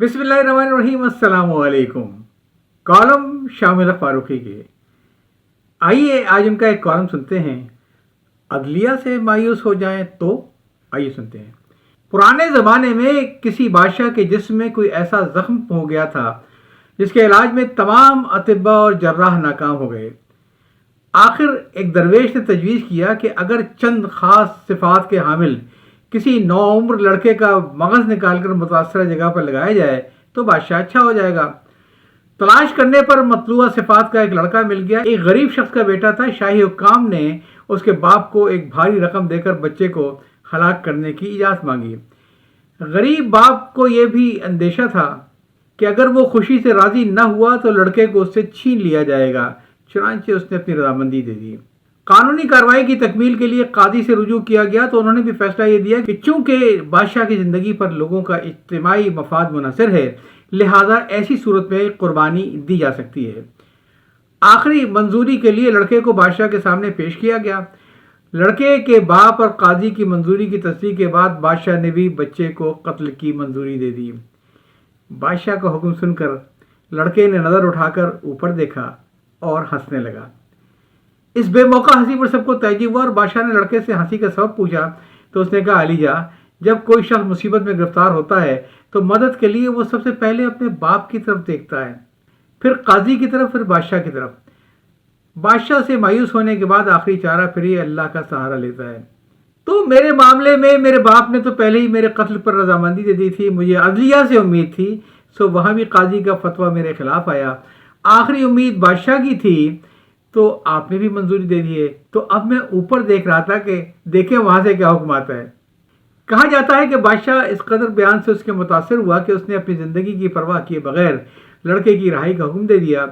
बिस्मिल्लाहिर्रहमानिर्रहीम, अस्सलाम वालेकुम। कॉलम शामिल फारूकी के। आइए आज उनका एक कॉलम सुनते हैं। अदलिया से मायूस हो जाएं तो आइए सुनते हैं। पुराने ज़माने में किसी बादशाह के जिस्म में कोई ऐसा ज़ख्म हो गया था जिसके इलाज में तमाम अतिब्बा और जर्राह नाकाम हो गए। आखिर एक दरवेश ने तजवीज़ किया कि अगर चंद ख़ास सिफ़ात के हामिल किसी नौउम्र लड़के का मगज़ निकालकर मुतासरा जगह पर लगाया जाए तो बादशाह अच्छा हो जाएगा। तलाश करने पर मतलूबा सिफ़ात का एक लड़का मिल गया। एक गरीब शख्स का बेटा था। शाही हुक्काम ने उसके बाप को एक भारी रकम देकर बच्चे को हलाक करने की इजाज़त मांगी। गरीब बाप को यह भी अंदेशा था कि अगर वो खुशी से राज़ी न हुआ तो लड़के को उससे छीन लिया जाएगा। चुनांचे उसने अपनी रजामंदी दे दी। कानूनी कार्रवाई की तकमील के लिए कादी से रुजू किया गया तो उन्होंने भी फैसला ये दिया कि चूंकि बादशाह की ज़िंदगी पर लोगों का इज्तिमाई मफाद मुनहसर है, लिहाजा ऐसी सूरत में कुर्बानी दी जा सकती है। आखिरी मंजूरी के लिए लड़के को बादशाह के सामने पेश किया गया। लड़के के बाप और काजी की मंजूरी की तस्दीक के बाद बादशाह ने भी बच्चे को कत्ल की मंजूरी दे दी। बादशाह का हुक्म सुनकर लड़के ने नज़र उठाकर ऊपर देखा और हंसने लगा। इस बेमौका हंसी पर सबको ताज्जुब हुआ और बादशाह ने लड़के से हंसी का सबब पूछा तो उसने कहा, अलीजा, जब कोई शख्स मुसीबत में गिरफ्तार होता है तो मदद के लिए वो सबसे पहले अपने बाप की तरफ देखता है, फिर काजी की तरफ, फिर बादशाह की तरफ। बादशाह से मायूस होने के बाद आखिरी चारा फिर ये अल्लाह का सहारा लेता है। तो मेरे मामले में मेरे बाप ने तो पहले ही मेरे कत्ल पर रजामंदी दे दी थी। मुझे अदलिया से उम्मीद थी, सो वहाँ भी काजी का फतवा मेरे खिलाफ आया। आखिरी उम्मीद बादशाह की थी तो आपने भी मंजूरी दे दी है। तो अब मैं ऊपर देख रहा था कि देखें वहाँ से क्या हुक्म आता है। कहा जाता है कि बादशाह इस कदर बयान से उसके मुतासर हुआ कि उसने अपनी ज़िंदगी की परवाह किए बगैर लड़के की रिहाई का हुक्म दे दिया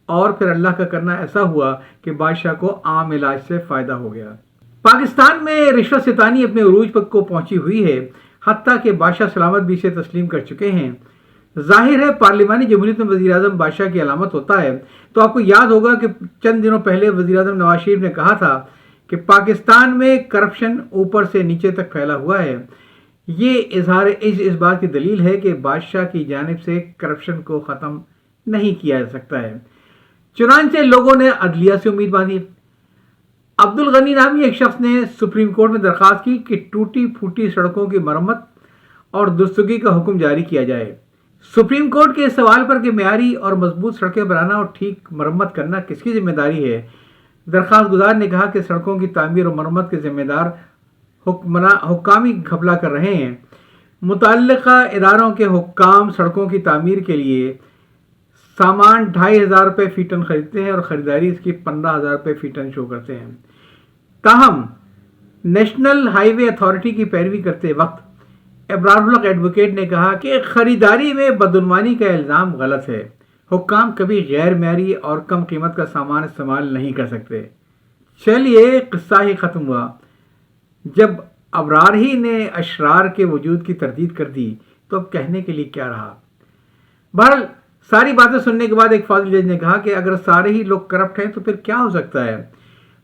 और फिर अल्लाह का करना ऐसा हुआ कि बादशाह को आम इलाज से फ़ायदा हो गया। पाकिस्तान में रिश्वत सितानी अपने उरूज पर को पहुंची हुई है, हत्ता कि बादशाह सलामत भी इसे तस्लीम कर चुके हैं। जाहिर है पार्लिमानी जमहूरियत में वज़ीर आज़म बादशाह की अलामत होता है। तो आपको याद होगा कि चंद दिनों पहले वज़ीर आज़म नवाज शरीफ ने कहा था कि पाकिस्तान में करप्शन ऊपर से नीचे तक फैला हुआ है। ये इस बात की दलील है कि बादशाह की जानिब से करप्शन को ख़त्म नहीं किया जा सकता है। चुनांचे लोगों ने अदलिया से उम्मीद बांधी। अब्दुल गनी नामी एक शख्स ने सुप्रीम कोर्ट में दरख्वास्त की कि टूटी फूटी सड़कों की मरम्मत और दुरुस्तगी का हुक्म जारी किया जाए। सुप्रीम कोर्ट के इस सवाल पर कि मेयारी और मजबूत सड़कें बनाना और ठीक मरम्मत करना किसकी जिम्मेदारी है, दरख्वास्त गुजार ने कहा कि सड़कों की तामीर और मरम्मत के जिम्मेदार हुक्कामी घपला कर रहे हैं। मुतल्लिका इदारों के हुक्काम सड़कों की तामीर के लिए सामान 2500 रुपये फी टन खरीदते हैं और ख़रीदारी इसकी 15,000 रुपये फी टन शो करते हैं। ताहम नेशनल हाईवे अथॉरिटी की पैरवी करते वक्त इब्रारुल हक एडवोकेट ने कहा कि खरीदारी में बदउनवानी का इल्ज़ाम गलत है। हुक्काम कभी गैर मेयारी और कम कीमत का सामान इस्तेमाल नहीं कर सकते। चलिए किस्सा ही ख़त्म हुआ। जब अबरार ही ने अशरार के वजूद की तरदीद कर दी तो अब कहने के लिए क्या रहा। बहरहाल सारी बातें सुनने के बाद एक फाजिल जज ने कहा कि अगर सारे ही लोग करप्ट हैं तो फिर क्या हो सकता है।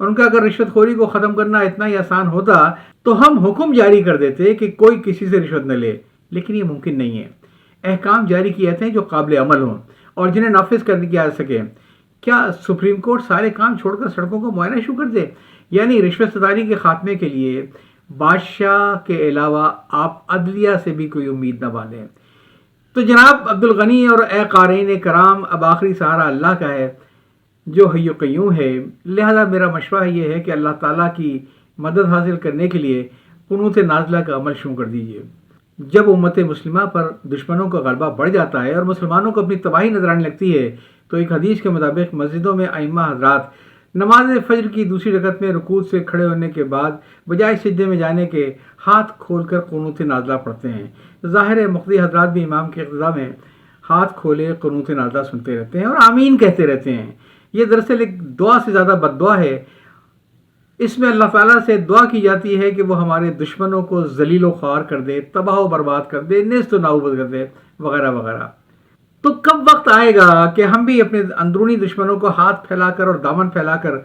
उनका अगर रिश्वतखोरी को ख़त्म करना इतना ही आसान होता तो हम हुक्म जारी कर देते कि कोई किसी से रिश्वत न ले, लेकिन ये मुमकिन नहीं है। अहकाम जारी किए थे जो काबिल अमल हों और जिन्हें नाफिज करने किया जा सके। क्या सुप्रीम कोर्ट सारे काम छोड़कर सड़कों को मुआयना शुरू कर दे? यानी रिश्वत सितारी के खात्मे के लिए बादशाह के अलावा आप अदलिया से भी कोई उम्मीद न बांधें। तो जनाब अब्दुल गनी और ए क़ारीन कराम, अब आखिरी सहारा अल्लाह का है जो हय्यु क़य्यूम है। लिहाजा मेरा मशवरा ये है कि अल्लाह ताला की मदद हासिल करने के लिए कुनूत नाज़िला का अमल शुरू कर दीजिए। जब उम्मत मुस्लिमा पर दुश्मनों का गलबा बढ़ जाता है और मुसलमानों को अपनी तबाही नजर आने लगती है तो एक हदीस के मुताबिक मस्जिदों में अइम्मा हज़रात नमाज फजर की दूसरी रकत में रुकूअ से खड़े होने के बाद बजाय सिजदे में जाने के हाथ खोलकर कुनूत नाज़िला पढ़ते हैं। ज़ाहिर है मुक़्तदी हज़रात भी इमाम के इक़्तिदा में हाथ खोले कुनूत नाज़िला सुनते रहते हैं और आमीन कहते रहते हैं। ये दरअसल एक दुआ से ज़्यादा बद्दुआ है। इसमें अल्लाह ताला से दुआ की जाती है कि वो हमारे दुश्मनों को जलील व ख्वार कर दे, तबाह व बर्बाद कर दे, नेस्त व नाबूद कर दे, वगैरह वगैरह। तो कब वक्त आएगा कि हम भी अपने अंदरूनी दुश्मनों को हाथ फैलाकर और दामन फैलाकर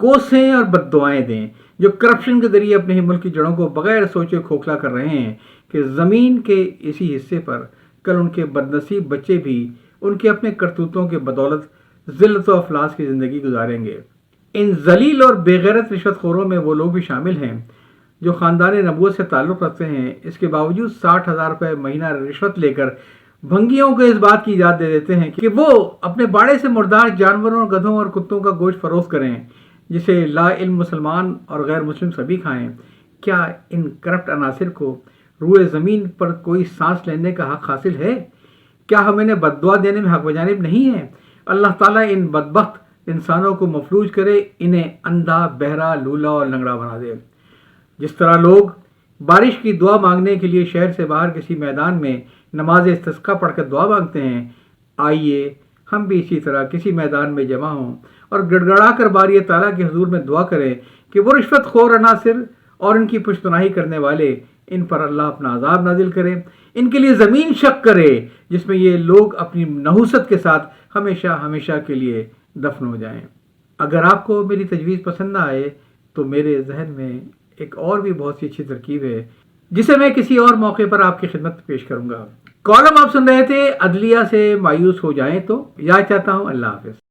कोसें और बद्दुआएं दें जो करप्शन के जरिए अपने ही मुल्क की जड़ों को बगैर सोचे खोखला कर रहे हैं कि ज़मीन के इसी हिस्से पर کل ان کے بدنصیب بچے بھی ان کے اپنے کرتوتوں کے بدولت ذلت و افلاس کی زندگی گزاریں گے۔ ان ذلیل اور بے غیرت رشوت خوروں میں وہ لوگ بھی شامل ہیں جو خاندان نبوت سے تعلق رکھتے ہیں، اس کے باوجود 60,000 روپے مہینہ رشوت لے کر بھنگیوں کو اس بات کی یاد دے دیتے ہیں کہ وہ اپنے باڑے سے مردار جانوروں، گدھوں اور کتوں کا گوشت فروخت کریں جسے لا علم مسلمان اور غیر مسلم سبھی کھائیں۔ کیا ان کرپٹ عناصر کو روئے زمین پر کوئی سانس لینے کا حق حاصل ہے؟ کیا ہم انہیں بددعا دینے میں حق بجانب نہیں ہیں؟ اللہ تعالیٰ ان بدبخت انسانوں کو مفلوج کرے، انہیں اندھا، بہرا، لولا اور لنگڑا بنا دے۔ جس طرح لوگ بارش کی دعا مانگنے کے لیے شہر سے باہر کسی میدان میں نماز استسقاء پڑھ کر دعا مانگتے ہیں، آئیے ہم بھی اسی طرح کسی میدان میں جمع ہوں اور گڑ گڑا کر باری تعالیٰ کے حضور میں دعا کریں کہ وہ رشوت خور عناصر اور ان کی پشتناہی کرنے والے، ان پر اللہ اپنا عذاب نازل کرے، ان کے لیے زمین شق کرے جس میں یہ لوگ اپنی نحوست کے ساتھ ہمیشہ ہمیشہ کے لیے دفن ہو جائیں۔ اگر آپ کو میری تجویز پسند نہ آئے تو میرے ذہن میں ایک اور بھی بہت سی اچھی ترکیب ہے جسے میں کسی اور موقع پر آپ کی خدمت میں پیش کروں گا۔ کالم آپ سن رہے تھے عدلیہ سے مایوس ہو جائیں تو۔ یاد چاہتا ہوں۔ اللہ حافظ۔